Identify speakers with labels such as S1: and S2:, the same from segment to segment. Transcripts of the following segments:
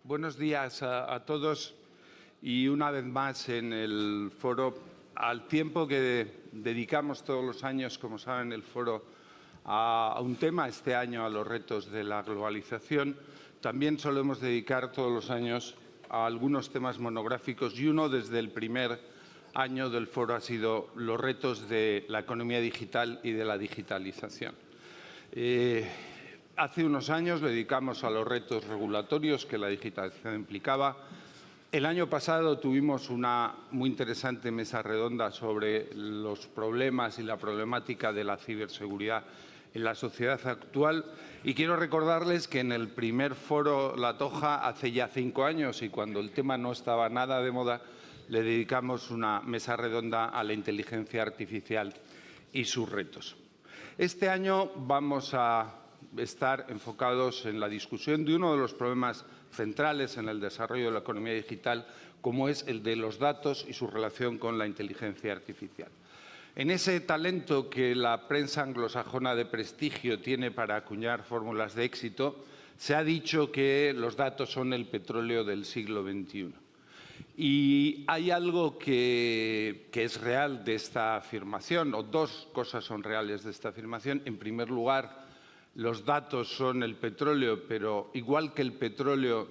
S1: Buenos días a todos y una vez más en el foro, al tiempo que dedicamos todos los años, como saben, el foro a un tema, este año a los retos de la globalización, también solemos dedicar todos los años a algunos temas monográficos y uno desde el primer año del foro ha sido los retos de la economía digital y de la digitalización. Hace unos años le dedicamos a los retos regulatorios que la digitalización implicaba. El año pasado tuvimos una muy interesante mesa redonda sobre los problemas y la problemática de la ciberseguridad en la sociedad actual. Y quiero recordarles que en el primer foro La Toja, hace ya 5 años, y cuando el tema no estaba nada de moda, le dedicamos una mesa redonda a la inteligencia artificial y sus retos. Este año vamos a estar enfocados en la discusión de uno de los problemas centrales en el desarrollo de la economía digital, como es el de los datos y su relación con la inteligencia artificial. En ese talento que la prensa anglosajona de prestigio tiene para acuñar fórmulas de éxito, se ha dicho que los datos son el petróleo del siglo XXI. Y hay algo que es real de esta afirmación, o dos cosas son reales de esta afirmación. En primer lugar, los datos son el petróleo, pero igual que el petróleo,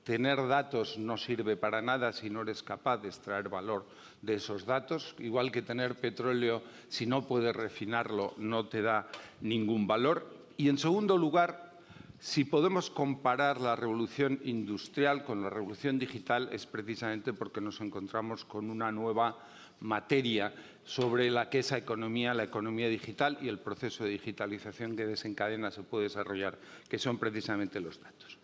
S1: tener datos no sirve para nada si no eres capaz de extraer valor de esos datos. Igual que tener petróleo, si no puedes refinarlo, no te da ningún valor. Y en segundo lugar, si podemos comparar la revolución industrial con la revolución digital, es precisamente porque nos encontramos con una nueva materia sobre la que esa economía, la economía digital y el proceso de digitalización que desencadena se puede desarrollar, que son precisamente los datos.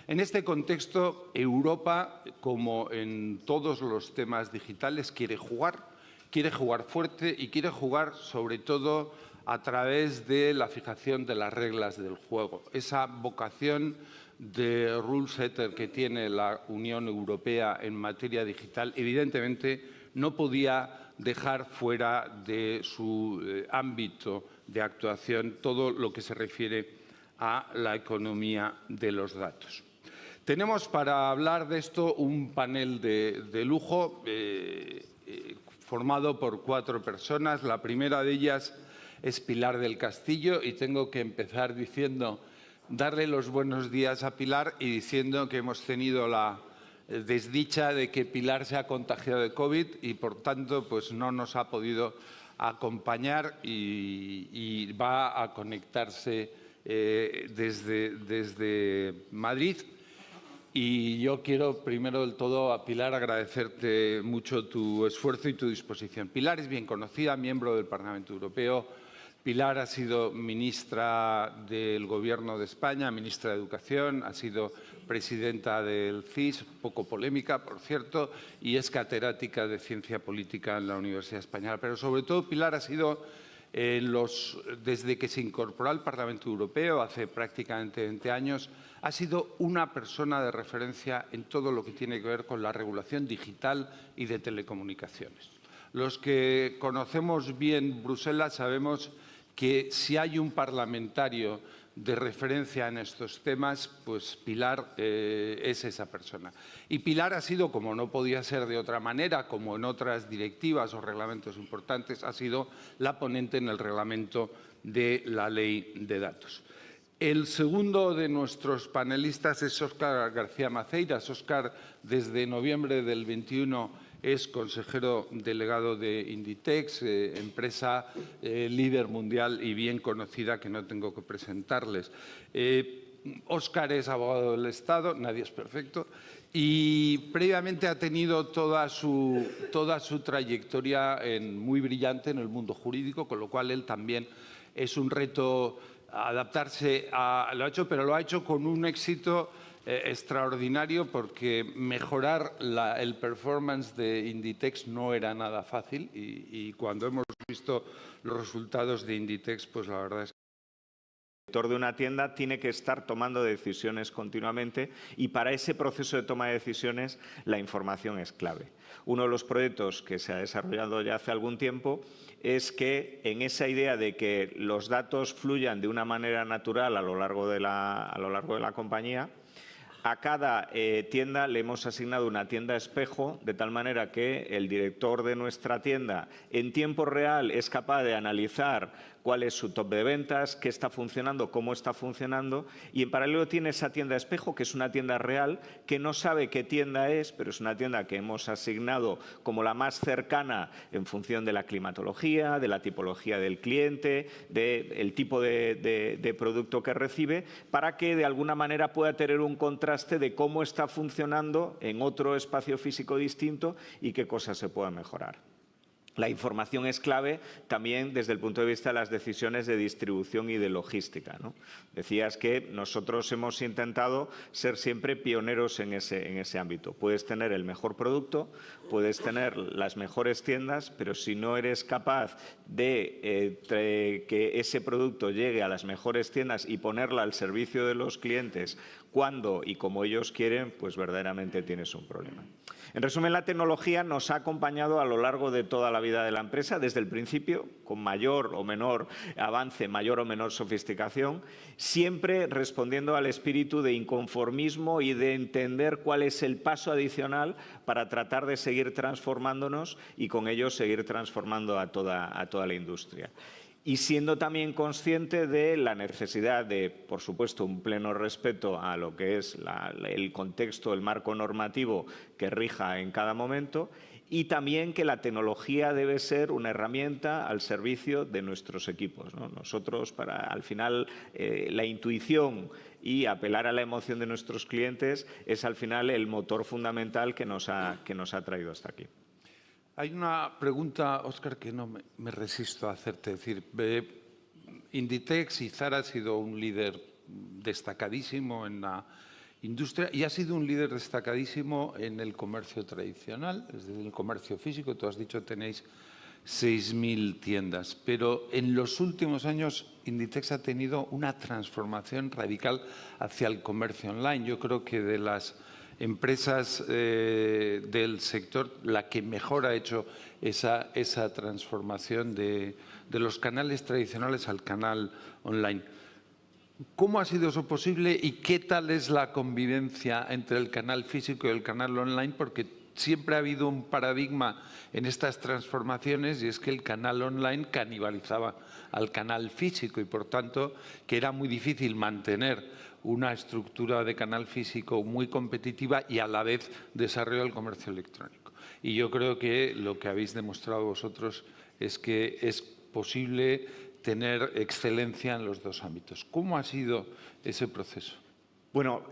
S1: En este contexto, Europa, como en todos los temas digitales, quiere jugar fuerte y quiere jugar sobre todo a través de la fijación de las reglas del juego. Esa vocación de rule setter que tiene la Unión Europea en materia digital, evidentemente no podía dejar fuera de su ámbito de actuación todo lo que se refiere a la economía de los datos. Tenemos para hablar de esto un panel de lujo formado por 4 personas. La primera de ellas es Pilar del Castillo y tengo que empezar darle los buenos días a Pilar y diciendo que hemos tenido la desdicha de que Pilar se ha contagiado de COVID y, por tanto, pues no nos ha podido acompañar y va a conectarse desde Madrid. Y yo quiero, primero del todo, a Pilar agradecerte mucho tu esfuerzo y tu disposición. Pilar es bien conocida, miembro del Parlamento Europeo. Pilar ha sido ministra del Gobierno de España, ministra de Educación, ha sido presidenta del CIS, poco polémica, por cierto, y es catedrática de Ciencia Política en la Universidad Española. Pero, sobre todo, Pilar ha sido, desde que se incorporó al Parlamento Europeo, hace prácticamente 20 años, ha sido una persona de referencia en todo lo que tiene que ver con la regulación digital y de telecomunicaciones. Los que conocemos bien Bruselas sabemos que si hay un parlamentario de referencia en estos temas, pues Pilar es esa persona. Y Pilar ha sido, como no podía ser de otra manera, como en otras directivas o reglamentos importantes, ha sido la ponente en el reglamento de la Ley de Datos. El segundo de nuestros panelistas es Óscar García Maceiras. Óscar, desde noviembre del 21, es consejero delegado de Inditex, empresa líder mundial y bien conocida que no tengo que presentarles. Óscar es abogado del Estado, nadie es perfecto, y previamente ha tenido toda su trayectoria muy brillante en el mundo jurídico, con lo cual él también es un reto adaptarse lo ha hecho, pero lo ha hecho con un éxito extraordinario, porque mejorar el performance de Inditex no era nada fácil y cuando hemos visto los resultados de Inditex, pues la verdad es que
S2: El director de una tienda tiene que estar tomando decisiones continuamente y para ese proceso de toma de decisiones la información es clave. Uno de los proyectos que se ha desarrollado ya hace algún tiempo es que en esa idea de que los datos fluyan de una manera natural a lo largo de la compañía, A cada tienda le hemos asignado una tienda espejo, de tal manera que el director de nuestra tienda en tiempo real es capaz de analizar cuál es su top de ventas, qué está funcionando, cómo está funcionando, y en paralelo tiene esa tienda espejo, que es una tienda real, que no sabe qué tienda es, pero es una tienda que hemos asignado como la más cercana en función de la climatología, de la tipología del cliente, del tipo de producto que recibe, para que de alguna manera pueda tener un contraste de cómo está funcionando en otro espacio físico distinto y qué cosas se puedan mejorar. La información es clave también desde el punto de vista de las decisiones de distribución y de logística, ¿no? Decías que nosotros hemos intentado ser siempre pioneros en ese ámbito. Puedes tener el mejor producto, puedes tener las mejores tiendas, pero si no eres capaz de que ese producto llegue a las mejores tiendas y ponerla al servicio de los clientes cuando y como ellos quieren, pues verdaderamente tienes un problema. En resumen, la tecnología nos ha acompañado a lo largo de toda la vida de la empresa, desde el principio, con mayor o menor avance, mayor o menor sofisticación, siempre respondiendo al espíritu de inconformismo y de entender cuál es el paso adicional para tratar de seguir transformándonos y con ello seguir transformando a toda la industria. Y siendo también consciente de la necesidad de, por supuesto, un pleno respeto a lo que es el contexto, el marco normativo que rija en cada momento, y también que la tecnología debe ser una herramienta al servicio de nuestros equipos, ¿no? Nosotros, al final, la intuición y apelar a la emoción de nuestros clientes es al final el motor fundamental que nos ha traído hasta aquí.
S1: Hay una pregunta, Óscar, que no me resisto a hacerte. Es decir, Inditex y Zara ha sido un líder destacadísimo en la industria y ha sido un líder destacadísimo en el comercio tradicional, es decir, el comercio físico. Tú has dicho tenéis 6.000 tiendas, pero en los últimos años Inditex ha tenido una transformación radical hacia el comercio online. Yo creo que de las empresas del sector, la que mejor ha hecho esa transformación de los canales tradicionales al canal online. ¿Cómo ha sido eso posible y qué tal es la convivencia entre el canal físico y el canal online? Porque siempre ha habido un paradigma en estas transformaciones y es que el canal online canibalizaba al canal físico y, por tanto, que era muy difícil mantener una estructura de canal físico muy competitiva y a la vez desarrollar el comercio electrónico. Y yo creo que lo que habéis demostrado vosotros es que es posible tener excelencia en los dos ámbitos. ¿Cómo ha sido ese proceso?
S2: Bueno,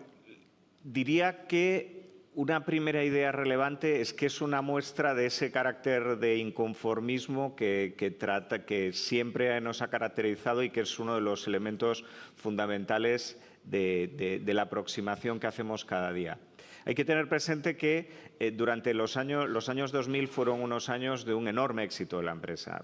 S2: diría que una primera idea relevante es que es una muestra de ese carácter de inconformismo que siempre nos ha caracterizado y que es uno de los elementos fundamentales de la aproximación que hacemos cada día. Hay que tener presente que durante los años 2000 fueron unos años de un enorme éxito de la empresa.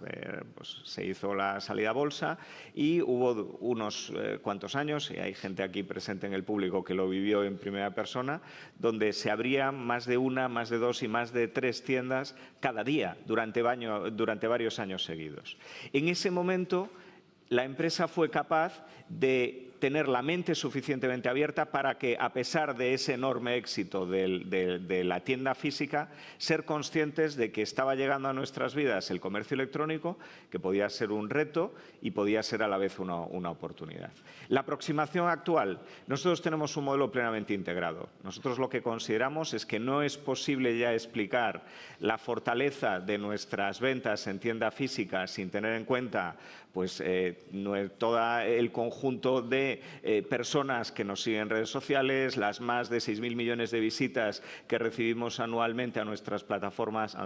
S2: Pues se hizo la salida a bolsa y hubo unos cuantos años, y hay gente aquí presente en el público que lo vivió en primera persona, donde se abrían más de una, más de dos y más de 3 tiendas cada día durante varios años seguidos. En ese momento, la empresa fue capaz de tener la mente suficientemente abierta para que, a pesar de ese enorme éxito de la tienda física, ser conscientes de que estaba llegando a nuestras vidas el comercio electrónico, que podía ser un reto y podía ser a la vez una oportunidad. La aproximación actual, nosotros tenemos un modelo plenamente integrado. Nosotros lo que consideramos es que no es posible ya explicar la fortaleza de nuestras ventas en tienda física sin tener en cuenta pues, todo el conjunto de personas que nos siguen en redes sociales, las más de 6.000 millones de visitas que recibimos anualmente a nuestras plataformas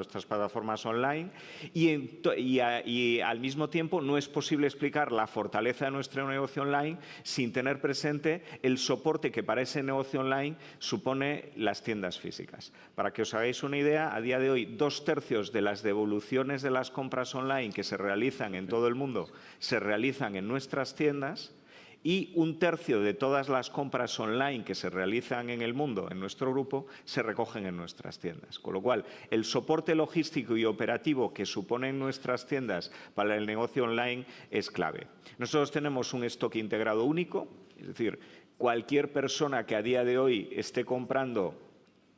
S2: online y al mismo tiempo no es posible explicar la fortaleza de nuestro negocio online sin tener presente el soporte que para ese negocio online supone las tiendas físicas. Para que os hagáis una idea, a día de hoy 2/3 de las devoluciones de las compras online que se realizan en todo el mundo se realizan en nuestras tiendas y 1/3 de todas las compras online que se realizan en el mundo, en nuestro grupo, se recogen en nuestras tiendas. Con lo cual, el soporte logístico y operativo que suponen nuestras tiendas para el negocio online es clave. Nosotros tenemos un stock integrado único, es decir, cualquier persona que a día de hoy esté comprando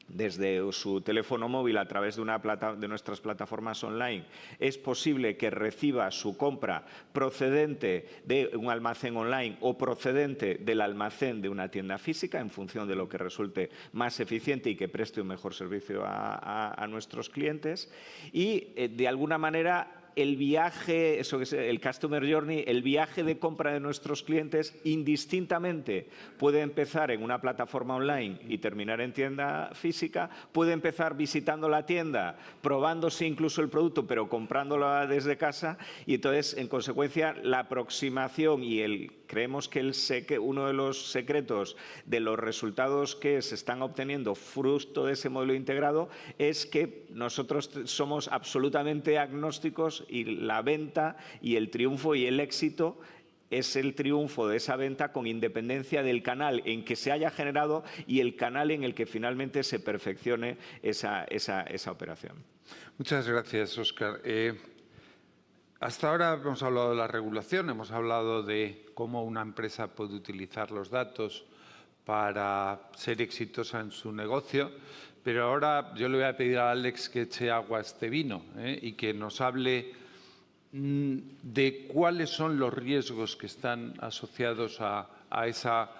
S2: desde su teléfono móvil a través de nuestras plataformas online, es posible que reciba su compra procedente de un almacén online o procedente del almacén de una tienda física, en función de lo que resulte más eficiente y que preste un mejor servicio a nuestros clientes. Y, de alguna manera, el viaje, eso que es el Customer Journey, el viaje de compra de nuestros clientes, indistintamente puede empezar en una plataforma online y terminar en tienda física, puede empezar visitando la tienda, probándose incluso el producto, pero comprándolo desde casa, y entonces, en consecuencia, la aproximación y creemos que uno de los secretos de los resultados que se están obteniendo fruto de ese modelo integrado es que nosotros somos absolutamente agnósticos, y la venta y el triunfo y el éxito es el triunfo de esa venta con independencia del canal en que se haya generado y el canal en el que finalmente se perfeccione esa operación.
S1: Muchas gracias, Óscar. Hasta ahora hemos hablado de la regulación, hemos hablado de cómo una empresa puede utilizar los datos para ser exitosa en su negocio, pero ahora yo le voy a pedir a Alex que eche agua a este vino y que nos hable de cuáles son los riesgos que están asociados a esa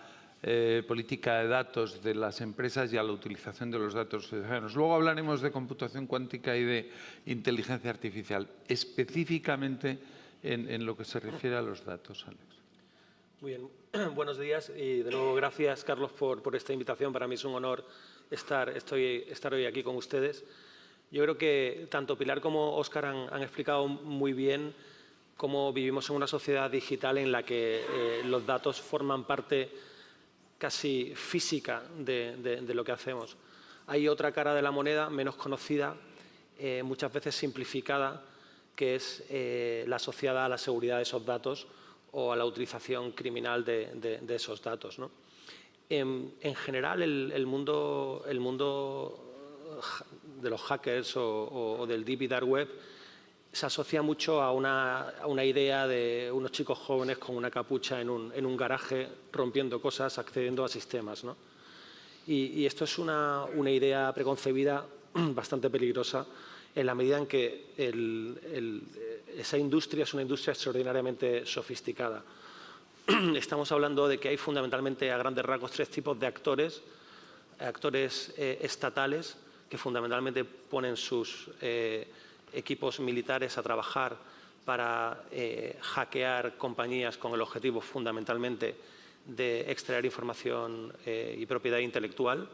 S1: política de datos de las empresas y a la utilización de los datos ciudadanos. Luego hablaremos de computación cuántica y de inteligencia artificial, específicamente en lo que se refiere a los datos, Alex.
S3: Muy bien, buenos días y de nuevo gracias, Carlos, por esta invitación. Para mí es un honor estar hoy aquí con ustedes. Yo creo que tanto Pilar como Óscar han explicado muy bien cómo vivimos en una sociedad digital en la que los datos forman parte casi física de lo que hacemos. Hay otra cara de la moneda, menos conocida, muchas veces simplificada, que es la asociada a la seguridad de esos datos o a la utilización criminal de esos datos, ¿no? En general, el mundo de los hackers o del deep y dark web se asocia mucho a una idea de unos chicos jóvenes con una capucha en un garaje rompiendo cosas, accediendo a sistemas, ¿no? Y esto es una idea preconcebida bastante peligrosa en la medida en que esa industria es una industria extraordinariamente sofisticada. Estamos hablando de que hay fundamentalmente, a grandes rasgos, tres tipos de actores. Actores estatales que fundamentalmente ponen sus equipos militares a trabajar para hackear compañías con el objetivo fundamentalmente de extraer información y propiedad intelectual.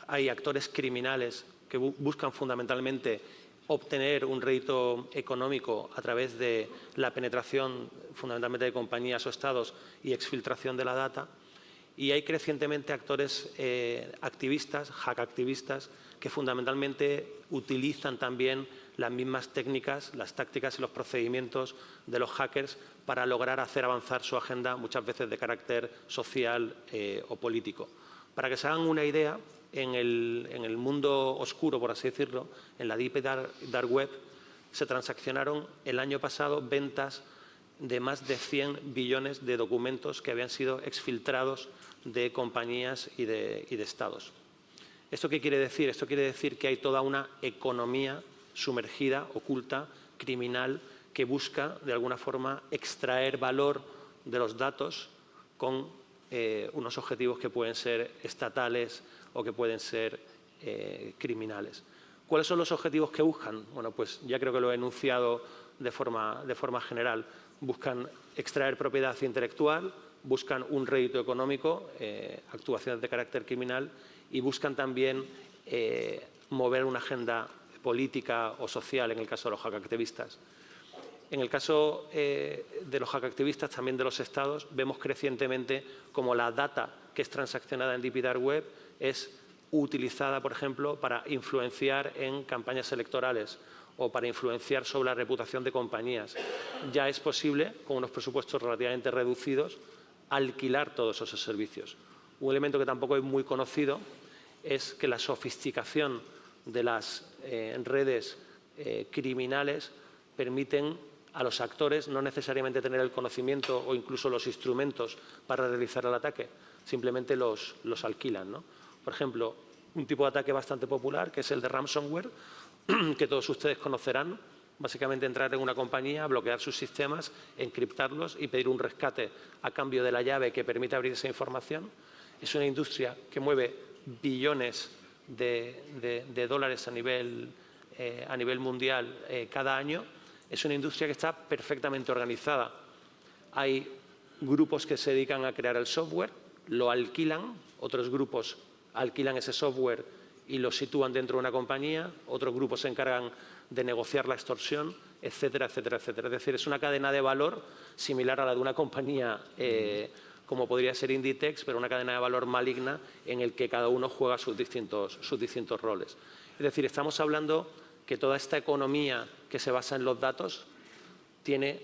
S3: Hay actores criminales que buscan fundamentalmente obtener un rédito económico a través de la penetración fundamentalmente de compañías o estados y exfiltración de la data. Y hay crecientemente actores activistas, hackactivistas, que fundamentalmente utilizan también las mismas técnicas, las tácticas y los procedimientos de los hackers para lograr hacer avanzar su agenda, muchas veces de carácter social o político. Para que se hagan una idea, en el mundo oscuro, por así decirlo, en la Deep Dark Web, se transaccionaron el año pasado ventas de más de 100 billones de documentos que habían sido exfiltrados de compañías y de estados. ¿Esto qué quiere decir? Esto quiere decir que hay toda una economía sumergida, oculta, criminal, que busca, de alguna forma, extraer valor de los datos con unos objetivos que pueden ser estatales o que pueden ser criminales. ¿Cuáles son los objetivos que buscan? Bueno, pues ya creo que lo he enunciado de forma general. Buscan extraer propiedad intelectual, buscan un rédito económico, actuaciones de carácter criminal, y buscan también mover una agenda política o social, en el caso de los hackactivistas. En el caso de los hackactivistas, también de los estados, vemos crecientemente como la data que es transaccionada en Deep y Dark Web es utilizada, por ejemplo, para influenciar en campañas electorales o para influenciar sobre la reputación de compañías. Ya es posible, con unos presupuestos relativamente reducidos, alquilar todos esos servicios. Un elemento que tampoco es muy conocido es que la sofisticación de las redes criminales permiten a los actores no necesariamente tener el conocimiento o incluso los instrumentos para realizar el ataque, simplemente los alquilan, ¿no? Por ejemplo, un tipo de ataque bastante popular, que es el de ransomware, que todos ustedes conocerán. Básicamente entrar en una compañía, bloquear sus sistemas, encriptarlos y pedir un rescate a cambio de la llave que permite abrir esa información. Es una industria que mueve billones de dólares a nivel mundial cada año. Es una industria que está perfectamente organizada. Hay grupos que se dedican a crear el software, lo alquilan, otros grupos alquilan ese software y lo sitúan dentro de una compañía, otros grupos se encargan de negociar la extorsión, etcétera, etcétera, etcétera. Es decir, es una cadena de valor similar a la de una compañía como podría ser Inditex, pero una cadena de valor maligna en el que cada uno juega sus distintos roles. Es decir, estamos hablando que toda esta economía que se basa en los datos tiene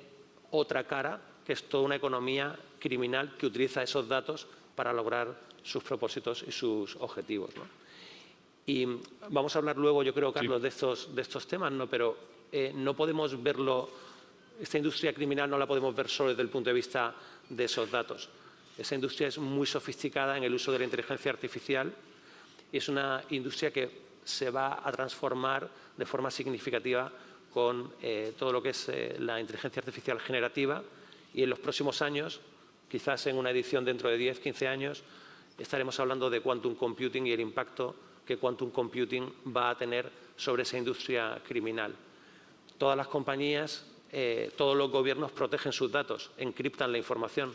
S3: otra cara, que es toda una economía criminal que utiliza esos datos para lograr sus propósitos y sus objetivos, ¿no? Y vamos a hablar luego, yo creo, Carlos, de estos temas, ¿no? Pero no podemos verlo, esta industria criminal no la podemos ver solo desde el punto de vista de esos datos. Esa industria es muy sofisticada en el uso de la inteligencia artificial y es una industria que se va a transformar de forma significativa con todo lo que es la inteligencia artificial generativa, y en los próximos años, quizás en una edición dentro de 10, 15 años, estaremos hablando de quantum computing y el impacto que quantum computing va a tener sobre esa industria criminal. Todas las compañías, todos los gobiernos protegen sus datos, encriptan la información.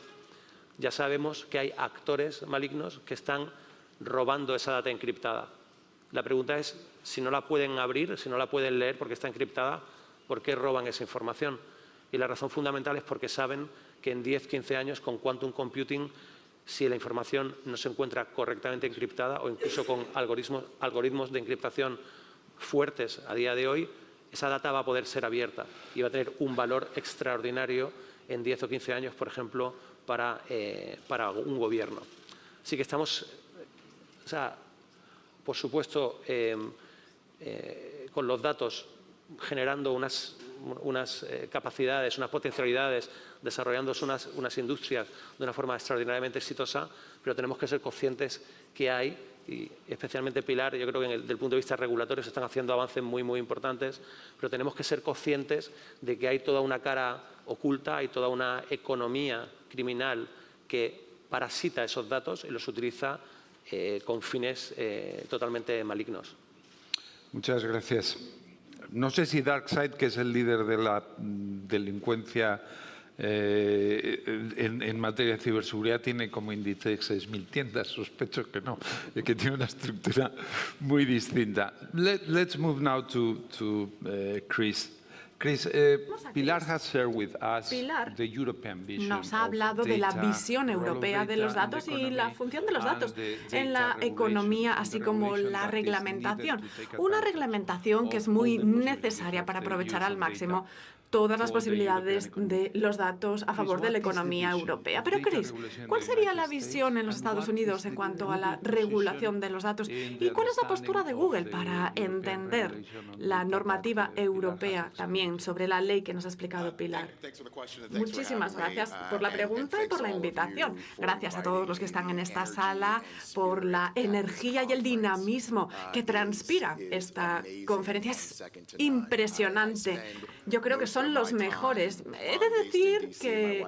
S3: Ya sabemos que hay actores malignos que están robando esa data encriptada. La pregunta es, si no la pueden abrir, si no la pueden leer porque está encriptada, ¿por qué roban esa información? Y la razón fundamental es porque saben que en 10, 15 años con quantum computing, si la información no se encuentra correctamente encriptada o incluso con algoritmos de encriptación fuertes a día de hoy, esa data va a poder ser abierta y va a tener un valor extraordinario en 10 o 15 años, por ejemplo, para un gobierno. Así que estamos, por supuesto, con los datos generando unas capacidades, unas potencialidades, desarrollando unas industrias de una forma extraordinariamente exitosa, pero tenemos que ser conscientes que hay, y especialmente Pilar, yo creo que desde el punto de vista regulatorio se están haciendo avances muy, muy importantes, pero tenemos que ser conscientes de que hay toda una cara oculta, hay toda una economía criminal que parasita esos datos y los utiliza con fines totalmente malignos.
S1: Muchas gracias. No sé si DarkSide, que es el líder de la delincuencia en materia de ciberseguridad, tiene como Inditex 6.000 tiendas. Sospecho que no, que tiene una estructura muy distinta. Let's move now to Chris. Chris, Pilar has shared with us the European vision
S4: nos ha hablado de la visión europea de los datos y la función de los datos en la economía, así como la reglamentación. Una reglamentación que es muy necesaria para aprovechar al máximo todas las posibilidades de los datos a favor de la economía europea. Pero, Chris, ¿cuál sería la visión en los Estados Unidos en cuanto a la regulación de los datos? ¿Y cuál es la postura de Google para entender la normativa europea también sobre la ley que nos ha explicado Pilar? Muchísimas gracias por la pregunta y por la invitación. Gracias a todos los que están en esta sala por la energía y el dinamismo que transpira esta conferencia. Es impresionante. Yo creo que son los mejores. He de decir que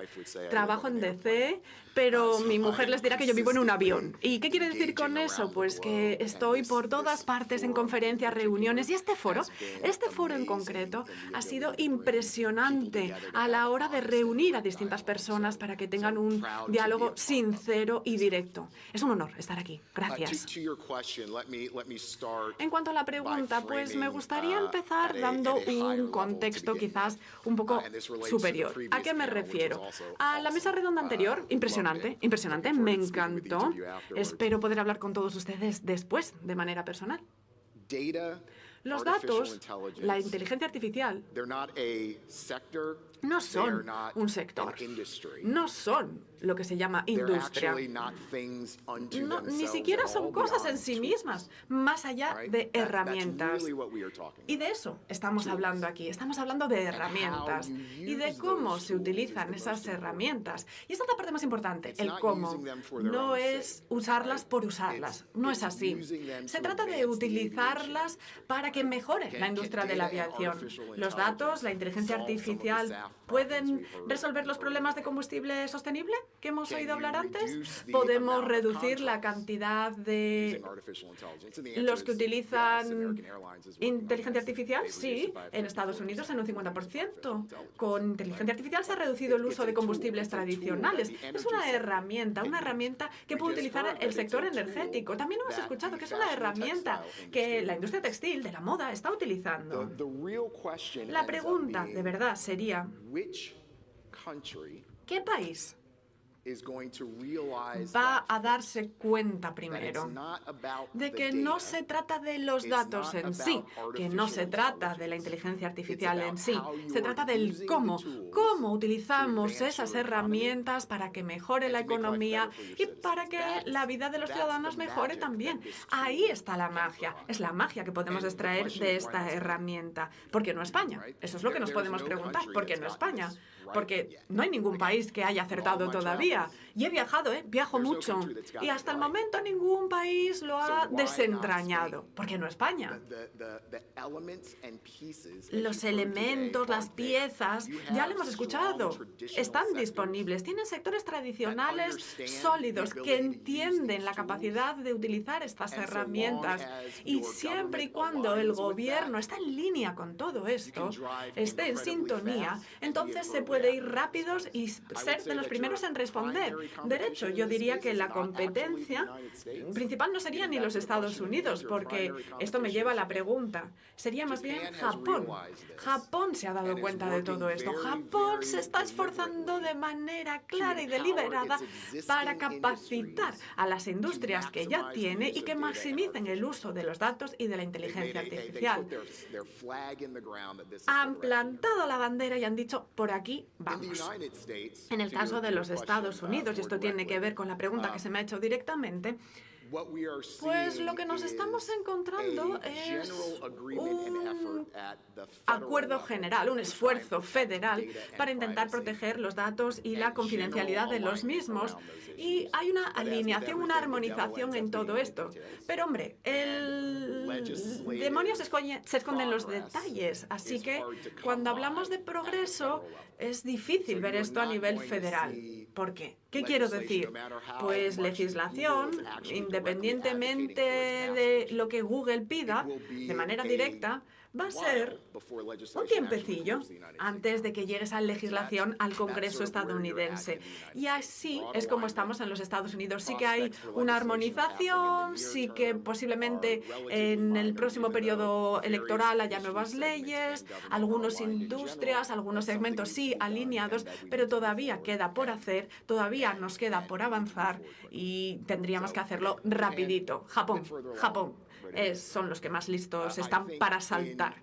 S4: trabajo en DC, pero mi mujer les dirá que yo vivo en un avión. ¿Y qué quiere decir con eso? Pues que estoy por todas partes en conferencias, reuniones, y este foro en concreto ha sido impresionante a la hora de reunir a distintas personas para que tengan un diálogo sincero y directo. Es un honor estar aquí. Gracias. En cuanto a la pregunta, pues me gustaría empezar dando un contexto quizás un poco superior. ¿A qué me refiero? A la mesa redonda anterior, impresionante, me encantó. Espero poder hablar con todos ustedes después, de manera personal. Los datos, la inteligencia artificial, no son un sector, no son lo que se llama industria. Ni siquiera son cosas en sí mismas, más allá de herramientas. Y de eso estamos hablando aquí. Estamos hablando de herramientas y de cómo se utilizan esas herramientas. Y esa es la parte más importante, el cómo. No es usarlas por usarlas, no es así. Se trata de utilizarlas para que mejore la industria de la aviación. Los datos, la inteligencia artificial, ¿pueden resolver los problemas de combustible sostenible que hemos oído hablar antes? ¿Podemos reducir la cantidad de los que utilizan inteligencia artificial? Sí, en Estados Unidos en un 50%. Con inteligencia artificial se ha reducido el uso de combustibles tradicionales. Es una herramienta que puede utilizar el sector energético. También hemos escuchado que es una herramienta que la industria textil, de la moda, está utilizando. La pregunta, de verdad, sería, ¿qué país va a darse cuenta primero de que no se trata de los datos en sí, que no se trata de la inteligencia artificial en sí, se trata del cómo utilizamos esas herramientas para que mejore la economía y para que la vida de los ciudadanos mejore también? Ahí está la magia, es la magia que podemos extraer de esta herramienta. ¿Por qué no España? Eso es lo que nos podemos preguntar. ¿Por qué no España? Porque no hay ningún país que haya acertado todavía. Y he viajado, viajo mucho. Y hasta el momento ningún país lo ha desentrañado. ¿Por qué no España? Los elementos, las piezas, ya lo hemos escuchado, están disponibles. Tienen sectores tradicionales sólidos que entienden la capacidad de utilizar estas herramientas. Y siempre y cuando el gobierno está en línea con todo esto, esté en sintonía, entonces se puede ir rápidos y ser de los primeros en responder. De hecho, yo diría que la competencia principal no sería ni los Estados Unidos, porque esto me lleva a la pregunta. Sería más bien Japón. Japón se ha dado cuenta de todo esto. Japón se está esforzando de manera clara y deliberada para capacitar a las industrias que ya tiene y que maximicen el uso de los datos y de la inteligencia artificial. Han plantado la bandera y han dicho, por aquí vamos. En el caso de los Estados Unidos, y esto tiene que ver con la pregunta que se me ha hecho directamente, pues lo que nos estamos encontrando es un acuerdo general, un esfuerzo federal para intentar proteger los datos y la confidencialidad de los mismos. Y hay una alineación, una armonización en todo esto. Pero, hombre, el demonio se esconde en los detalles. Así que cuando hablamos de progreso, es difícil ver esto a nivel federal. ¿Por qué? ¿Qué quiero decir? Pues legislación, independientemente de lo que Google pida, de manera directa, va a ser un tiempecillo antes de que llegue esa legislación al Congreso estadounidense. Y así es como estamos en los Estados Unidos. Sí que hay una armonización, sí que posiblemente en el próximo periodo electoral haya nuevas leyes, algunas industrias, algunos segmentos sí alineados, pero todavía queda por hacer, todavía nos queda por avanzar y tendríamos que hacerlo rapidito. Japón. Son los que más listos están para saltar.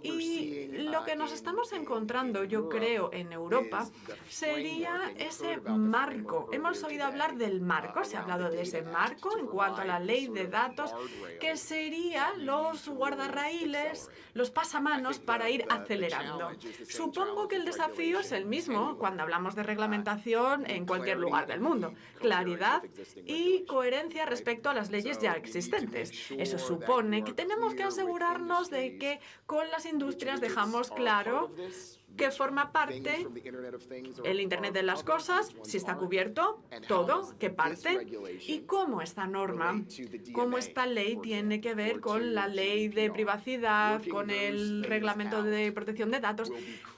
S4: Y lo que nos estamos encontrando, yo creo, en Europa, sería ese marco. Hemos oído hablar del marco, se ha hablado de ese marco en cuanto a la ley de datos, que serían los guardarraíles, los pasamanos para ir acelerando. Supongo que el desafío es el mismo cuando hablamos de reglamentación en cualquier lugar del mundo. Claridad y coherencia respecto a las leyes ya existentes. Eso supone que tenemos que asegurarnos de que con las industrias dejamos claro que forma parte el Internet de las cosas, si está cubierto, todo, qué parte, y cómo esta norma, cómo esta ley tiene que ver con la ley de privacidad, con el reglamento de protección de datos.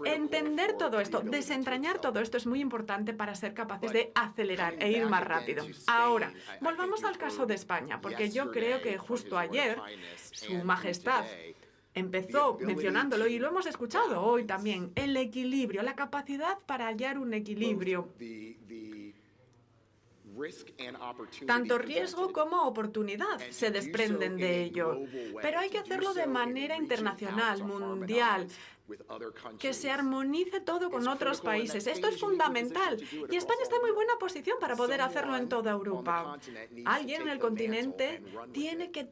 S4: Entender todo esto, desentrañar todo esto es muy importante para ser capaces de acelerar e ir más rápido. Ahora, volvamos al caso de España, porque yo creo que justo ayer, Su Majestad empezó mencionándolo y lo hemos escuchado hoy también, el equilibrio, la capacidad para hallar un equilibrio Tanto riesgo como oportunidad se desprenden de ello. Pero hay que hacerlo de manera internacional, mundial, que se armonice todo con otros países. Esto es fundamental. Y España está en muy buena posición para poder hacerlo en toda Europa. Alguien en el continente tiene que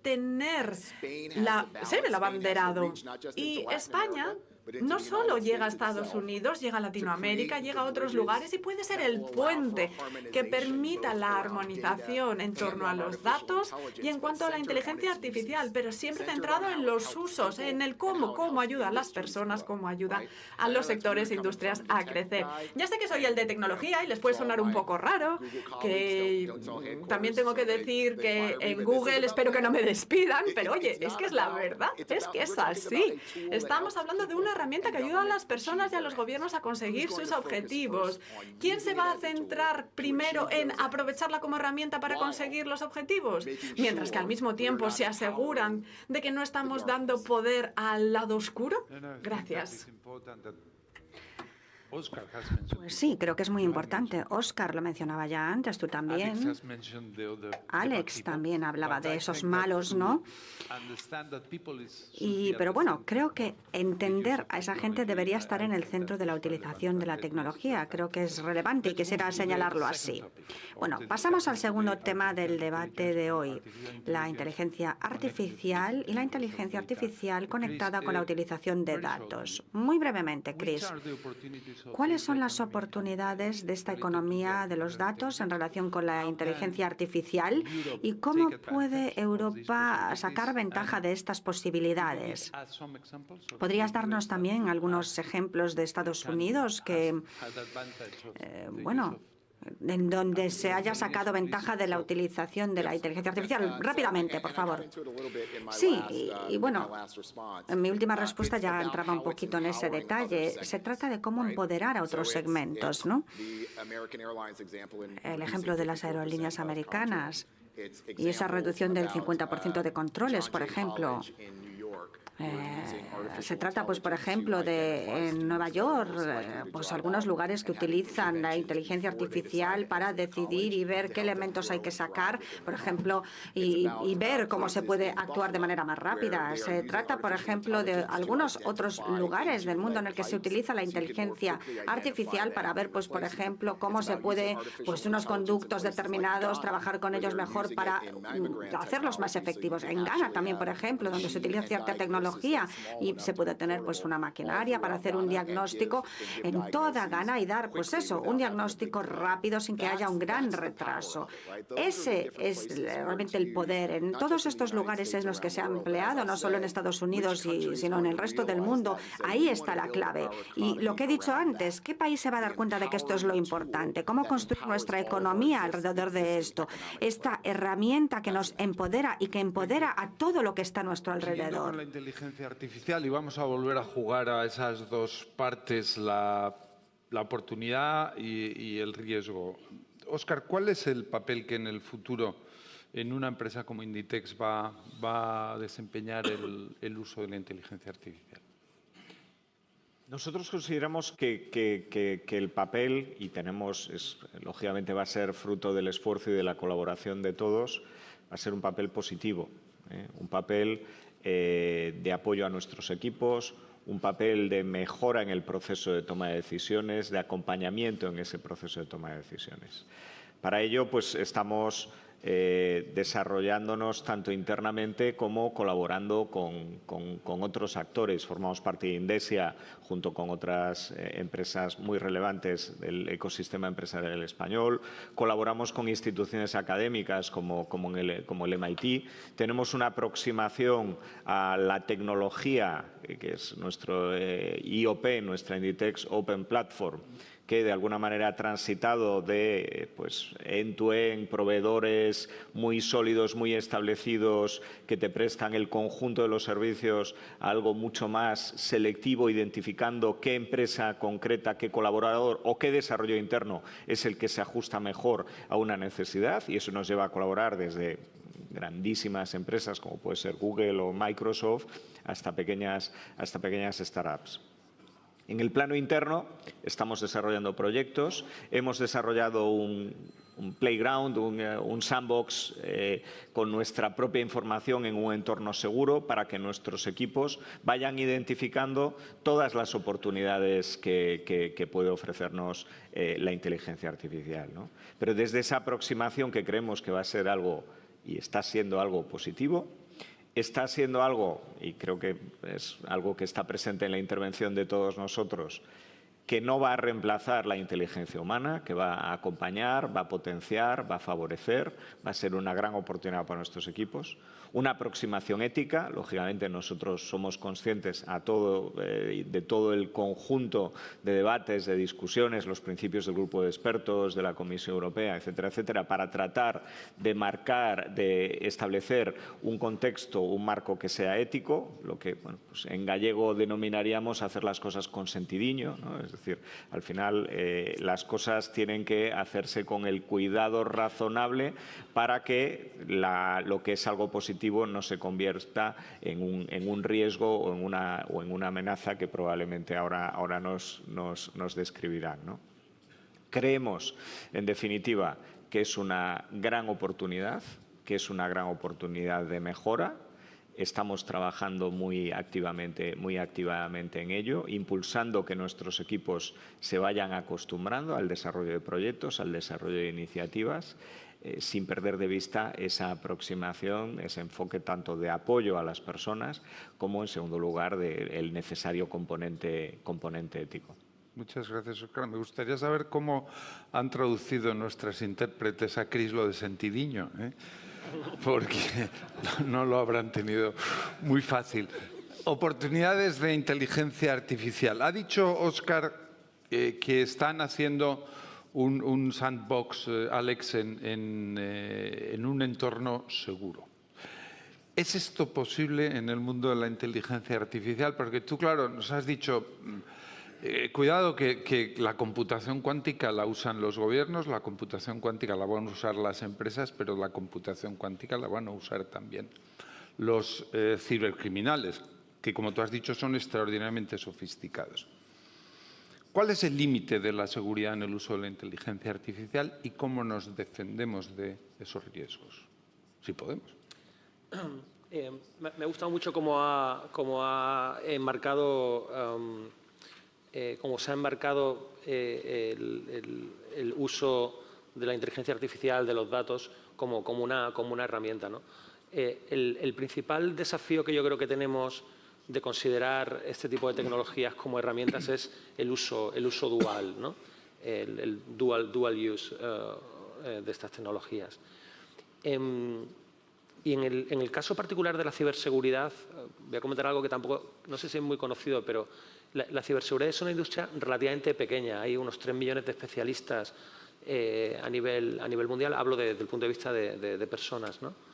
S4: ser el abanderado. Y España no solo llega a Estados Unidos, llega a Latinoamérica, llega a otros lugares y puede ser el puente que permita la armonización en torno a los datos y en cuanto a la inteligencia artificial, pero siempre centrado en los usos, en el cómo ayuda a las personas, cómo ayuda a los sectores e industrias a crecer. Ya sé que soy el de tecnología y les puede sonar un poco raro, que también tengo que decir que en Google espero que no me despidan, pero oye, es que es la verdad, es que es así. Estamos hablando de una herramienta que ayuda a las personas y a los gobiernos a conseguir sus objetivos. ¿Quién se va a centrar primero en aprovecharla como herramienta para conseguir los objetivos? Mientras que al mismo tiempo se aseguran de que no estamos dando poder al lado oscuro. Gracias.
S5: Pues sí, creo que es muy importante. Óscar lo mencionaba ya antes, tú también. Alex también hablaba de esos malos, ¿no? Pero bueno, creo que entender a esa gente debería estar en el centro de la utilización de la tecnología. Creo que es relevante y quisiera señalarlo así. Bueno, pasamos al segundo tema del debate de hoy, la inteligencia artificial y la inteligencia artificial conectada con la utilización de datos. Muy brevemente, Chris. ¿Cuáles son las oportunidades de esta economía de los datos en relación con la inteligencia artificial y cómo puede Europa sacar ventaja de estas posibilidades? ¿Podrías darnos también algunos ejemplos de Estados Unidos que, en donde se haya sacado ventaja de la utilización de la inteligencia artificial? Rápidamente, por favor. Sí, y bueno, en mi última respuesta ya entraba un poquito en ese detalle. Se trata de cómo empoderar a otros segmentos, ¿no? El ejemplo de las aerolíneas americanas y esa reducción del 50% de controles, por ejemplo. Se trata, pues, por ejemplo, de en Nueva York, pues algunos lugares que utilizan la inteligencia artificial para decidir y ver qué elementos hay que sacar, por ejemplo, y ver cómo se puede actuar de manera más rápida. Se trata, por ejemplo, de algunos otros lugares del mundo en el que se utiliza la inteligencia artificial para ver, pues, por ejemplo, cómo se puede, pues, unos conductos determinados, trabajar con ellos mejor para hacerlos más efectivos. En Ghana también, por ejemplo, donde se utiliza cierta tecnología y se puede tener, pues, una maquinaria para hacer un diagnóstico en toda Ghana y dar, pues eso, un diagnóstico rápido sin que haya un gran retraso. Ese es realmente el poder. En todos estos lugares en los que se ha empleado, no solo en Estados Unidos, sino en el resto del mundo, ahí está la clave. Y lo que he dicho antes, ¿qué país se va a dar cuenta de que esto es lo importante? ¿Cómo construir nuestra economía alrededor de esto? Esta herramienta que nos empodera y que empodera a todo lo que está a nuestro alrededor.
S1: La inteligencia artificial, y vamos a volver a jugar a esas dos partes, la oportunidad y el riesgo. Óscar, ¿cuál es el papel que en el futuro en una empresa como Inditex va a desempeñar el uso de la inteligencia artificial?
S2: Nosotros consideramos que el papel, y lógicamente va a ser fruto del esfuerzo y de la colaboración de todos, va a ser un papel positivo, un papel de apoyo a nuestros equipos, un papel de mejora en el proceso de toma de decisiones, de acompañamiento en ese proceso de toma de decisiones. Para ello, pues, estamos desarrollándonos tanto internamente como colaborando con otros actores. Formamos parte de Indesia junto con otras empresas muy relevantes del ecosistema empresarial español. Colaboramos con instituciones académicas como el MIT. Tenemos una aproximación a la tecnología, que es nuestro IOP, nuestra Inditex Open Platform, que de alguna manera ha transitado de, pues, end-to-end, proveedores muy sólidos, muy establecidos, que te prestan el conjunto de los servicios, a algo mucho más selectivo, identificando qué empresa concreta, qué colaborador o qué desarrollo interno es el que se ajusta mejor a una necesidad, y eso nos lleva a colaborar desde grandísimas empresas como puede ser Google o Microsoft hasta pequeñas startups. En el plano interno estamos desarrollando proyectos, hemos desarrollado un playground, un sandbox con nuestra propia información en un entorno seguro para que nuestros equipos vayan identificando todas las oportunidades que puede ofrecernos la inteligencia artificial, ¿no? Pero desde esa aproximación que creemos que va a ser algo y está siendo algo positivo, está siendo algo, y creo que es algo que está presente en la intervención de todos nosotros, que no va a reemplazar la inteligencia humana, que va a acompañar, va a potenciar, va a favorecer, va a ser una gran oportunidad para nuestros equipos. Una aproximación ética, lógicamente nosotros somos conscientes de todo el conjunto de debates, de discusiones, los principios del grupo de expertos, de la Comisión Europea, etcétera, etcétera, para tratar de marcar, de establecer un contexto, un marco que sea ético, lo que pues en gallego denominaríamos hacer las cosas con sentidiño, ¿no? Es decir, al final las cosas tienen que hacerse con el cuidado razonable para que lo que es algo positivo no se convierta en un riesgo o en una amenaza que probablemente ahora nos describirán, ¿no? Creemos, en definitiva, que es una gran oportunidad, de mejora. Estamos trabajando muy activamente en ello, impulsando que nuestros equipos se vayan acostumbrando al desarrollo de proyectos, al desarrollo de iniciativas, sin perder de vista esa aproximación, ese enfoque tanto de apoyo a las personas como, en segundo lugar, del necesario componente ético.
S1: Muchas gracias, Óscar. Me gustaría saber cómo han traducido nuestras intérpretes a Cris lo de sentidiño, ¿eh? Porque no lo habrán tenido muy fácil. Oportunidades de inteligencia artificial. Ha dicho Óscar que están haciendo un sandbox, Alex, en un entorno seguro. ¿Es esto posible en el mundo de la inteligencia artificial? Porque tú, claro, nos has dicho, cuidado que la computación cuántica la usan los gobiernos, la computación cuántica la van a usar las empresas, pero la computación cuántica la van a usar también los cibercriminales, que, como tú has dicho, son extraordinariamente sofisticados. ¿Cuál es el límite de la seguridad en el uso de la inteligencia artificial y cómo nos defendemos de esos riesgos? Si podemos.
S3: Me ha gustado mucho cómo ha enmarcado, cómo se ha enmarcado el uso de la inteligencia artificial, de los datos, como una herramienta, ¿no? El principal desafío que yo creo que tenemos de considerar este tipo de tecnologías como herramientas es el uso dual, ¿no? el dual use de estas tecnologías. Y en el caso particular de la ciberseguridad, voy a comentar algo que tampoco, no sé si es muy conocido, pero la ciberseguridad es una industria relativamente pequeña. Hay unos 3 millones de especialistas a nivel mundial. Hablo desde el punto de vista de personas, ¿no?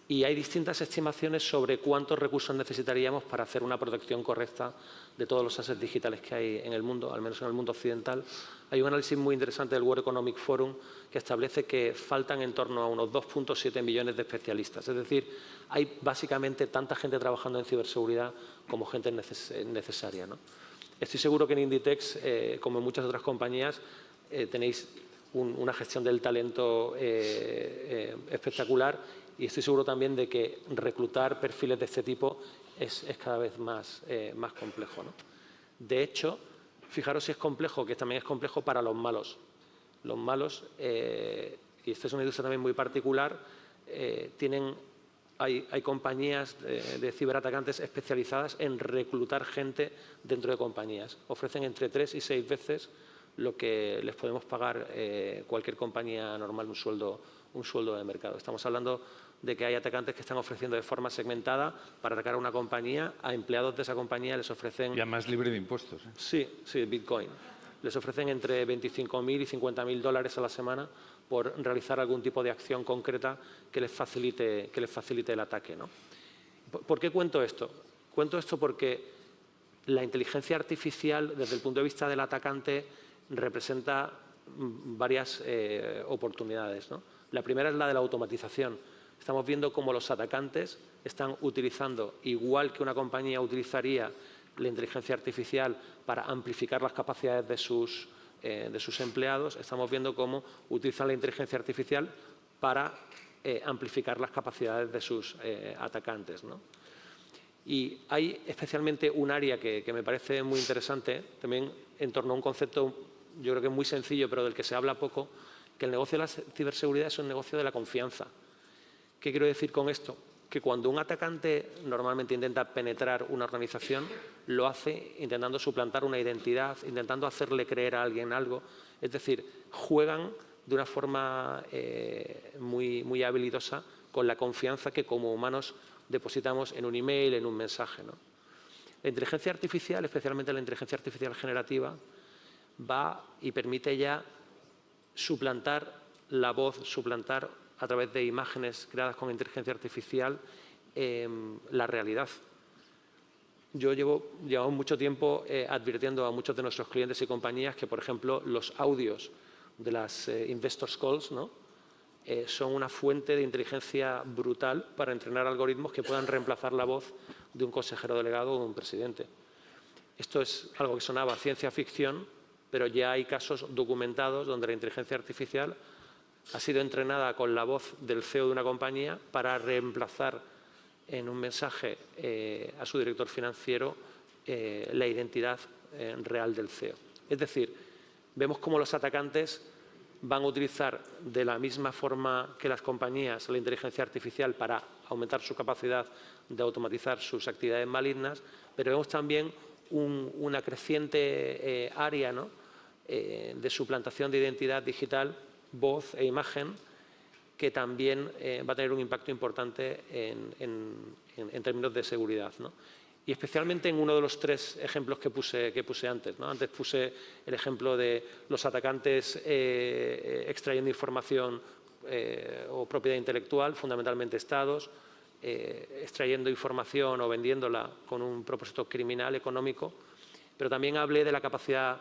S3: Y hay distintas estimaciones sobre cuántos recursos necesitaríamos para hacer una protección correcta de todos los assets digitales que hay en el mundo, al menos en el mundo occidental. Hay un análisis muy interesante del World Economic Forum que establece que faltan en torno a unos 2,7 millones de especialistas. Es decir, hay básicamente tanta gente trabajando en ciberseguridad como gente necesaria, ¿no? Estoy seguro que en Inditex, como en muchas otras compañías, tenéis una gestión del talento espectacular. Y estoy seguro también de que reclutar perfiles de este tipo es cada vez más complejo, ¿no? De hecho, fijaros si es complejo, que también es complejo para los malos. Los malos, y esta es una industria también muy particular, hay compañías de ciberatacantes especializadas en reclutar gente dentro de compañías. Ofrecen entre 3 y 6 veces lo que les podemos pagar cualquier compañía normal, un sueldo de mercado. Estamos hablando de que hay atacantes que están ofreciendo de forma segmentada para atacar a una compañía, a empleados de esa compañía les ofrecen...
S1: Y además libre de impuestos, ¿eh?
S3: Sí, Bitcoin. Les ofrecen entre 25.000 y 50.000 dólares a la semana por realizar algún tipo de acción concreta que les facilite el ataque, ¿no? ¿Por qué cuento esto? Cuento esto porque la inteligencia artificial, desde el punto de vista del atacante, representa varias oportunidades, ¿no? La primera es la de la automatización. Estamos viendo cómo los atacantes están utilizando, igual que una compañía utilizaría la inteligencia artificial para amplificar las capacidades de sus empleados, estamos viendo cómo utilizan la inteligencia artificial para amplificar las capacidades de sus atacantes, ¿no? Y hay especialmente un área que me parece muy interesante, también en torno a un concepto, yo creo que es muy sencillo, pero del que se habla poco, que el negocio de la ciberseguridad es un negocio de la confianza. ¿Qué quiero decir con esto? Que cuando un atacante normalmente intenta penetrar una organización, lo hace intentando suplantar una identidad, intentando hacerle creer a alguien algo. Es decir, juegan de una forma muy habilidosa con la confianza que como humanos depositamos en un email, en un mensaje, ¿no? La inteligencia artificial, especialmente la inteligencia artificial generativa, va y permite ya suplantar la voz, suplantar a través de imágenes creadas con inteligencia artificial la realidad. Llevamos mucho tiempo advirtiendo a muchos de nuestros clientes y compañías que, por ejemplo, los audios de las investors calls, ¿no?, son una fuente de inteligencia brutal para entrenar algoritmos que puedan reemplazar la voz de un consejero delegado o de un presidente. Esto es algo que sonaba ciencia ficción, pero ya hay casos documentados donde la inteligencia artificial ha sido entrenada con la voz del CEO de una compañía para reemplazar en un mensaje a su director financiero la identidad real del CEO. Es decir, vemos cómo los atacantes van a utilizar de la misma forma que las compañías la inteligencia artificial para aumentar su capacidad de automatizar sus actividades malignas, pero vemos también una creciente área, ¿no?, de suplantación de identidad digital, voz e imagen, que también va a tener un impacto importante en términos de seguridad, ¿no? Y especialmente en uno de los tres ejemplos que puse antes, ¿no? Antes puse el ejemplo de los atacantes extrayendo información o propiedad intelectual, fundamentalmente estados, extrayendo información o vendiéndola con un propósito criminal, económico, pero también hablé de la capacidad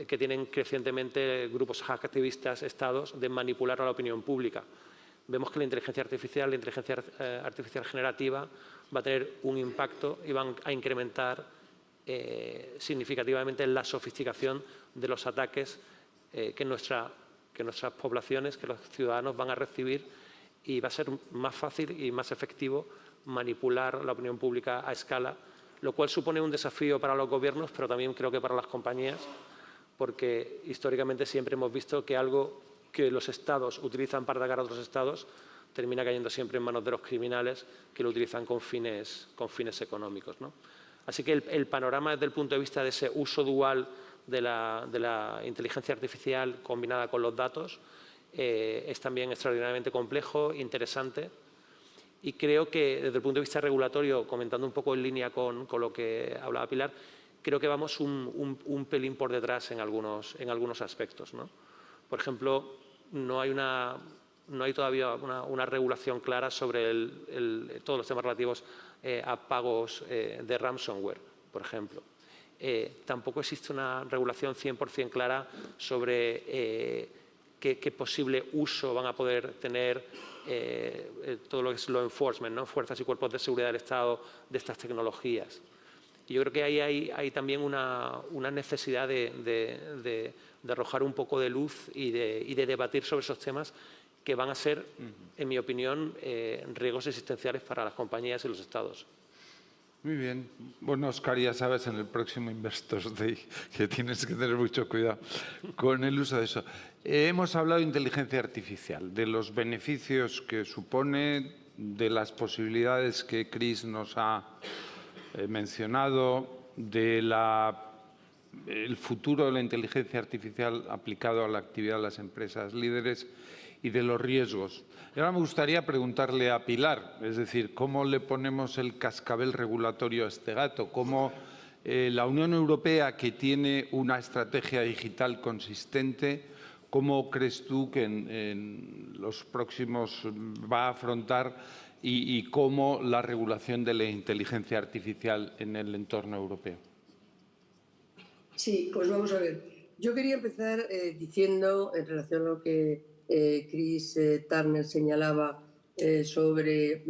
S3: que tienen crecientemente grupos hacktivistas, estados, de manipular a la opinión pública. Vemos que la inteligencia artificial generativa va a tener un impacto y van a incrementar significativamente la sofisticación de los ataques que nuestras poblaciones, que los ciudadanos van a recibir, y va a ser más fácil y más efectivo manipular la opinión pública a escala, lo cual supone un desafío para los gobiernos, pero también creo que para las compañías, porque históricamente siempre hemos visto que algo que los estados utilizan para atacar a otros estados termina cayendo siempre en manos de los criminales que lo utilizan con fines económicos, ¿no? Así que el panorama desde el punto de vista de ese uso dual de la inteligencia artificial combinada con los datos es también extraordinariamente complejo, interesante, y creo que desde el punto de vista regulatorio, comentando un poco en línea con lo que hablaba Pilar, creo que vamos un pelín por detrás en algunos aspectos, ¿no? Por ejemplo, no hay todavía una regulación clara sobre todos los temas relativos a pagos de ransomware, por ejemplo. Tampoco existe una regulación 100% clara sobre qué posible uso van a poder tener todo lo que es law enforcement, ¿no?, fuerzas y cuerpos de seguridad del Estado de estas tecnologías. Y yo creo que ahí hay también una necesidad de arrojar un poco de luz y de debatir sobre esos temas que van a ser, en mi opinión, riesgos existenciales para las compañías y los estados.
S1: Muy bien. Bueno, Óscar, ya sabes, en el próximo Investors Day que tienes que tener mucho cuidado con el uso de eso. Hemos hablado de inteligencia artificial, de los beneficios que supone, de las posibilidades que Chris nos ha mencionado, del futuro de la inteligencia artificial aplicado a la actividad de las empresas líderes y de los riesgos. Y ahora me gustaría preguntarle a Pilar, es decir, ¿cómo le ponemos el cascabel regulatorio a este gato? ¿Cómo la Unión Europea, que tiene una estrategia digital consistente, cómo crees tú que en los próximos va a afrontar y cómo la regulación de la inteligencia artificial en el entorno europeo?
S6: Sí, pues vamos a ver. Yo quería empezar diciendo, en relación a lo que Chris Turner señalaba sobre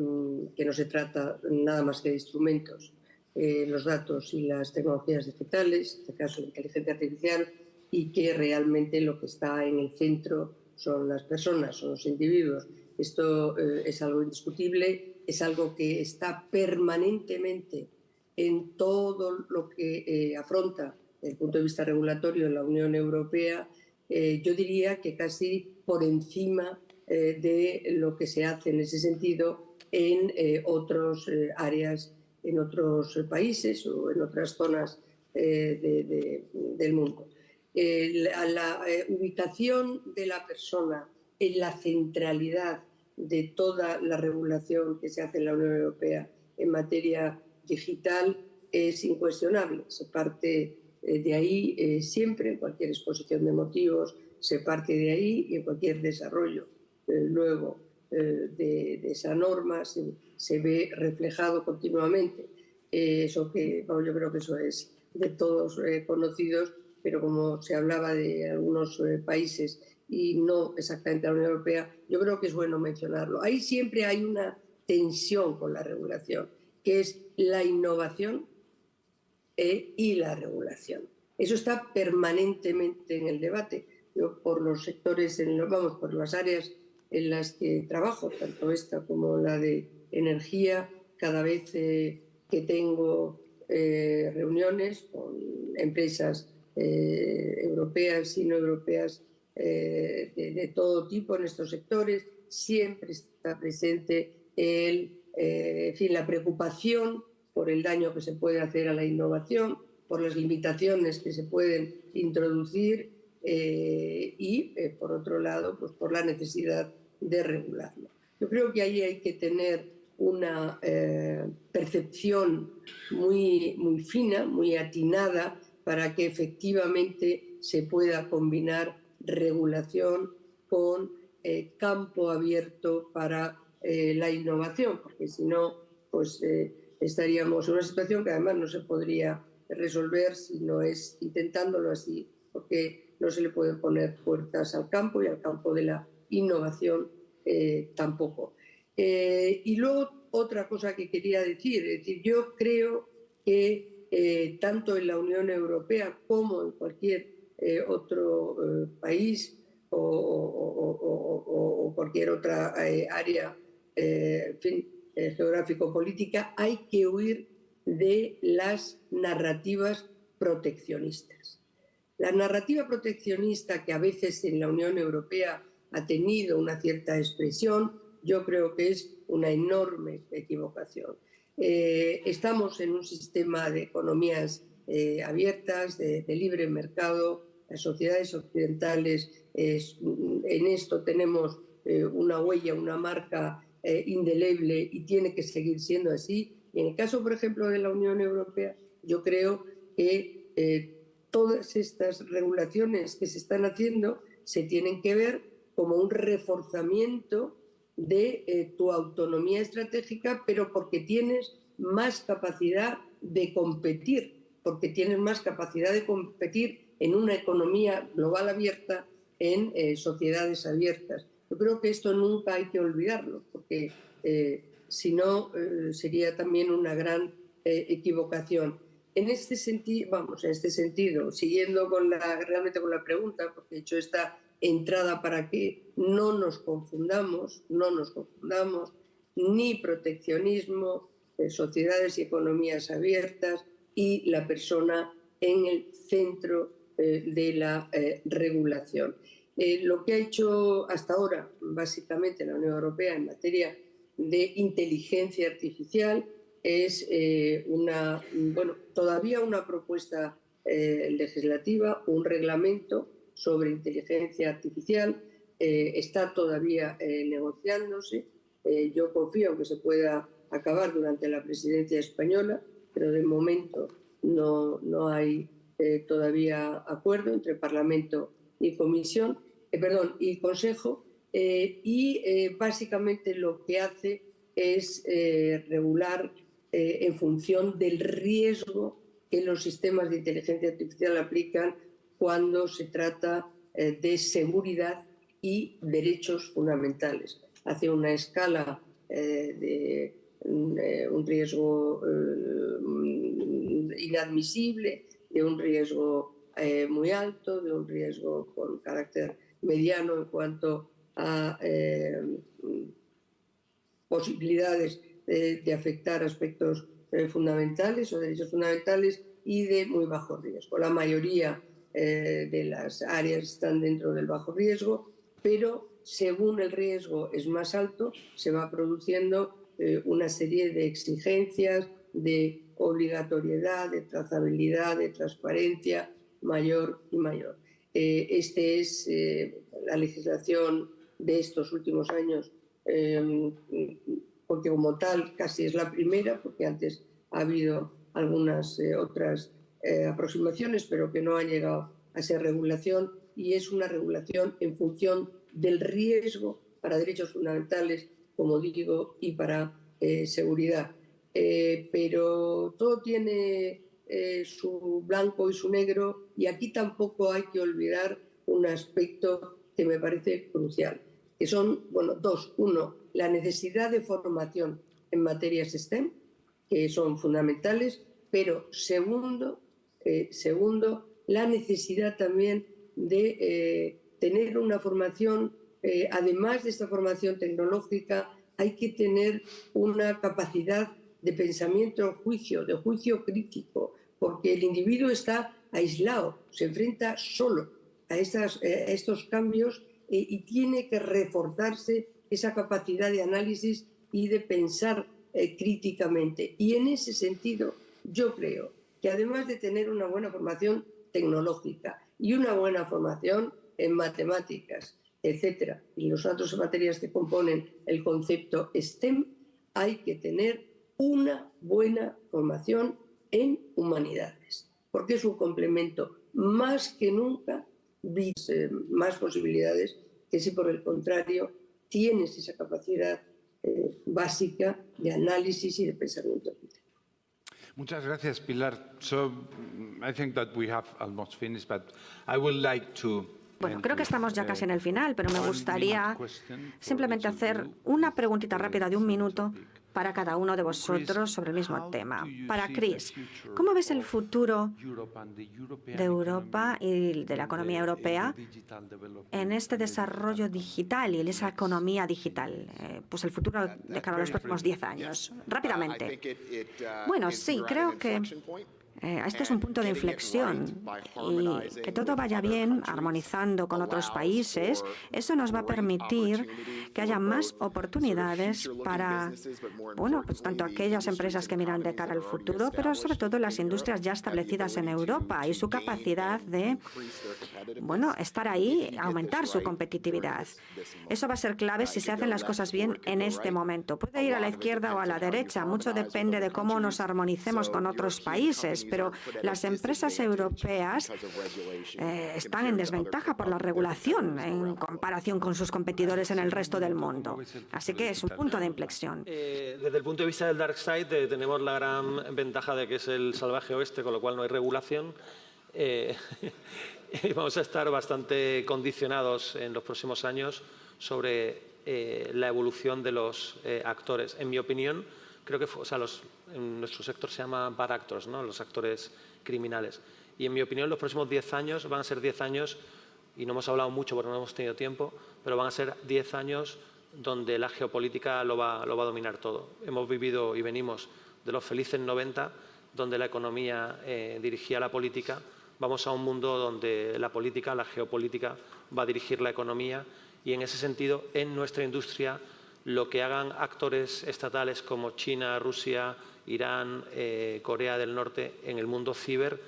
S6: que no se trata nada más que de instrumentos, los datos y las tecnologías digitales, en este caso la inteligencia artificial, y que realmente lo que está en el centro son las personas, son los individuos. Esto es algo indiscutible, es algo que está permanentemente en todo lo que afronta desde el punto de vista regulatorio en la Unión Europea, yo diría que casi por encima de lo que se hace en ese sentido en otras áreas, en otros países o en otras zonas del mundo. La ubicación de la persona en la centralidad de toda la regulación que se hace en la Unión Europea en materia digital es incuestionable. Se parte de ahí siempre, en cualquier exposición de motivos, se parte de ahí y en cualquier desarrollo luego de esa norma se ve reflejado continuamente. Eso que, bueno, yo creo que eso es de todos conocidos, pero como se hablaba de algunos países y no exactamente la Unión Europea, yo creo que es bueno mencionarlo. Ahí siempre hay una tensión con la regulación, que es la innovación y la regulación. Eso está permanentemente en el debate. Yo, por los sectores, por las áreas en las que trabajo, tanto esta como la de energía, cada vez que tengo reuniones con empresas europeas y no europeas de todo tipo en estos sectores, siempre está presente la preocupación por el daño que se puede hacer a la innovación, por las limitaciones que se pueden introducir y, por otro lado, pues por la necesidad de regularlo. Yo creo que ahí hay que tener una percepción muy, muy fina, muy atinada, para que efectivamente se pueda combinar regulación con campo abierto para la innovación, porque si no, pues estaríamos en una situación que además no se podría resolver si no es intentándolo así, porque no se le pueden poner puertas al campo y al campo de la innovación tampoco. Y luego otra cosa que quería decir, es decir, yo creo que tanto en la Unión Europea como en cualquier otro país o cualquier otra área geográfico-política, hay que huir de las narrativas proteccionistas. La narrativa proteccionista que a veces en la Unión Europea ha tenido una cierta expresión, yo creo que es una enorme equivocación. Estamos en un sistema de economías abiertas, de libre mercado. Las sociedades occidentales en esto tenemos una huella, una marca indeleble y tiene que seguir siendo así. Y en el caso, por ejemplo, de la Unión Europea, yo creo que todas estas regulaciones que se están haciendo se tienen que ver como un reforzamiento de tu autonomía estratégica, pero porque tienes más capacidad de competir, porque tienes más capacidad de competir en una economía global abierta, en sociedades abiertas. Yo creo que esto nunca hay que olvidarlo, porque si no sería también una gran equivocación. En este sentido, siguiendo realmente con la pregunta, porque he hecho esta entrada para que no nos confundamos ni proteccionismo, sociedades y economías abiertas y la persona en el centro de la regulación. Lo que ha hecho hasta ahora, básicamente, la Unión Europea en materia de inteligencia artificial es todavía una propuesta legislativa, un reglamento sobre inteligencia artificial, está todavía negociándose. Yo confío en que se pueda acabar durante la presidencia española, pero de momento no hay todavía acuerdo entre Parlamento y Comisión, y Consejo, y básicamente lo que hace es regular en función del riesgo que los sistemas de inteligencia artificial aplican cuando se trata de seguridad y derechos fundamentales. Hace una escala de un riesgo inadmisible, de un riesgo muy alto, de un riesgo con carácter mediano en cuanto a posibilidades de afectar aspectos fundamentales o derechos fundamentales y de muy bajo riesgo. La mayoría de las áreas están dentro del bajo riesgo, pero según el riesgo es más alto, se va produciendo una serie de exigencias, de obligatoriedad, de trazabilidad, de transparencia mayor y mayor. Esta es la legislación de estos últimos años, porque como tal casi es la primera, porque antes ha habido algunas otras aproximaciones, pero que no han llegado a ser regulación, y es una regulación en función del riesgo para derechos fundamentales, como digo, y para seguridad. Pero todo tiene su blanco y su negro, y aquí tampoco hay que olvidar un aspecto que me parece crucial, que son, bueno, dos. Uno, la necesidad de formación en materias STEM, que son fundamentales, pero segundo, la necesidad también de tener una formación, además de esta formación tecnológica, hay que tener una capacidad de pensamiento, de juicio crítico, porque el individuo está aislado, se enfrenta solo a estos cambios y tiene que reforzarse esa capacidad de análisis y de pensar críticamente. Y en ese sentido, yo creo que además de tener una buena formación tecnológica y una buena formación en matemáticas, etcétera, y las otras materias que componen el concepto STEM, hay que tener una buena formación en humanidades, porque es un complemento más que nunca, más posibilidades que si por el contrario tienes esa capacidad básica de análisis y de pensamiento crítico.
S1: Muchas gracias, Pilar. So, I think that we have almost finished, but I would like to...
S5: Bueno, creo que estamos ya casi en el final, pero me gustaría simplemente hacer una preguntita rápida de 1 minuto para cada uno de vosotros sobre el mismo tema. Para Chris, ¿cómo ves el futuro de Europa y de la economía europea en este desarrollo digital y en esa economía digital? Pues el futuro de cara a los próximos 10 años. Rápidamente. Bueno, sí, creo que esto es un punto de inflexión y que todo vaya bien, armonizando con otros países, eso nos va a permitir que haya más oportunidades para, bueno, pues tanto aquellas empresas que miran de cara al futuro, pero sobre todo las industrias ya establecidas en Europa y su capacidad de, bueno, estar ahí, aumentar su competitividad. Eso va a ser clave si se hacen las cosas bien en este momento. Puede ir a la izquierda o a la derecha, mucho depende de cómo nos armonicemos con otros países, pero las empresas europeas están en desventaja por la regulación en comparación con sus competidores en el resto del mundo. Así que es un punto de inflexión.
S3: Desde el punto de vista del dark side tenemos la gran ventaja de que es el salvaje oeste, con lo cual no hay regulación. Vamos a estar bastante condicionados en los próximos años sobre la evolución de los actores. En mi opinión, creo que en nuestro sector se llama bad actors, ¿no? Los actores criminales. Y en mi opinión, los próximos 10 años van a ser 10 años, y no hemos hablado mucho porque no hemos tenido tiempo, pero van a ser 10 años donde la geopolítica lo va a dominar todo. Hemos vivido y venimos de los felices 90, donde la economía dirigía la política. Vamos a un mundo donde la política, la geopolítica, va a dirigir la economía, y en ese sentido, en nuestra industria, lo que hagan actores estatales como China, Rusia, Irán, Corea del Norte en el mundo ciber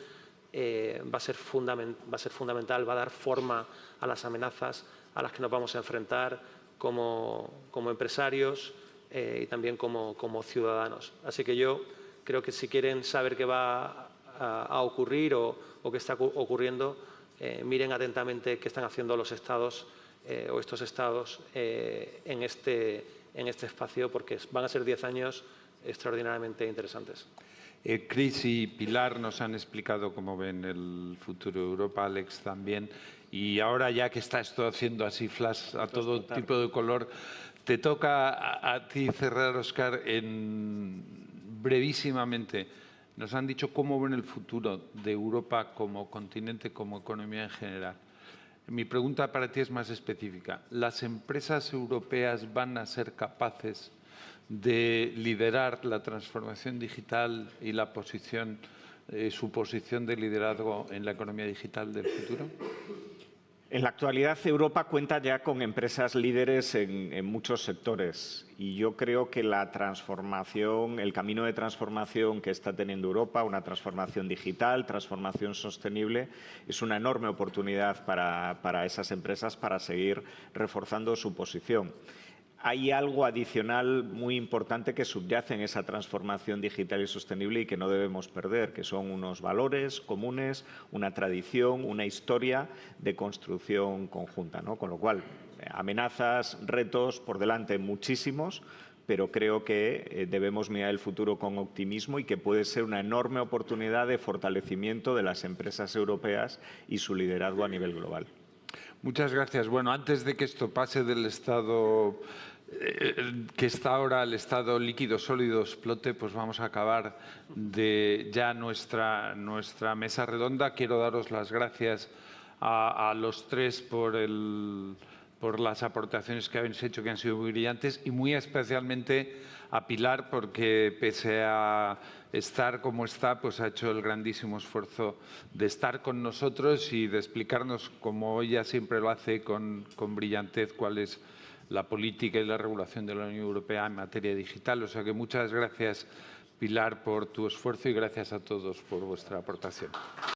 S3: va a ser fundamental, va a dar forma a las amenazas a las que nos vamos a enfrentar como empresarios y también como ciudadanos. Así que yo creo que si quieren saber qué va a ocurrir o qué está ocurriendo, miren atentamente qué están haciendo los estados o estos estados en este espacio, porque van a ser 10 años extraordinariamente interesantes.
S1: Chris y Pilar nos han explicado cómo ven el futuro de Europa, Alex también, y ahora ya que está esto haciendo así flash a todo tipo de color, te toca a ti cerrar, Óscar, brevísimamente. nos han dicho cómo ven el futuro de Europa como continente, como economía en general. Mi pregunta para ti es más específica. ¿Las empresas europeas van a ser capaces de liderar la transformación digital y su posición de liderazgo en la economía digital del futuro?
S2: En la actualidad, Europa cuenta ya con empresas líderes en muchos sectores y yo creo que la transformación, el camino de transformación que está teniendo Europa, una transformación digital, transformación sostenible, es una enorme oportunidad para esas empresas para seguir reforzando su posición. Hay algo adicional muy importante que subyace en esa transformación digital y sostenible y que no debemos perder, que son unos valores comunes, una tradición, una historia de construcción conjunta, ¿no? Con lo cual, amenazas, retos por delante muchísimos, pero creo que debemos mirar el futuro con optimismo y que puede ser una enorme oportunidad de fortalecimiento de las empresas europeas y su liderazgo a nivel global.
S1: Muchas gracias. Bueno, antes de que esto pase del estado que está ahora el estado líquido sólido explote, pues vamos a acabar de ya nuestra mesa redonda. Quiero daros las gracias a los tres por las aportaciones que habéis hecho, que han sido muy brillantes, y muy especialmente a Pilar, porque pese a estar como está, pues ha hecho el grandísimo esfuerzo de estar con nosotros y de explicarnos, como ella siempre lo hace, con brillantez, cuál es la política y la regulación de la Unión Europea en materia digital. O sea que muchas gracias, Pilar, por tu esfuerzo y gracias a todos por vuestra aportación.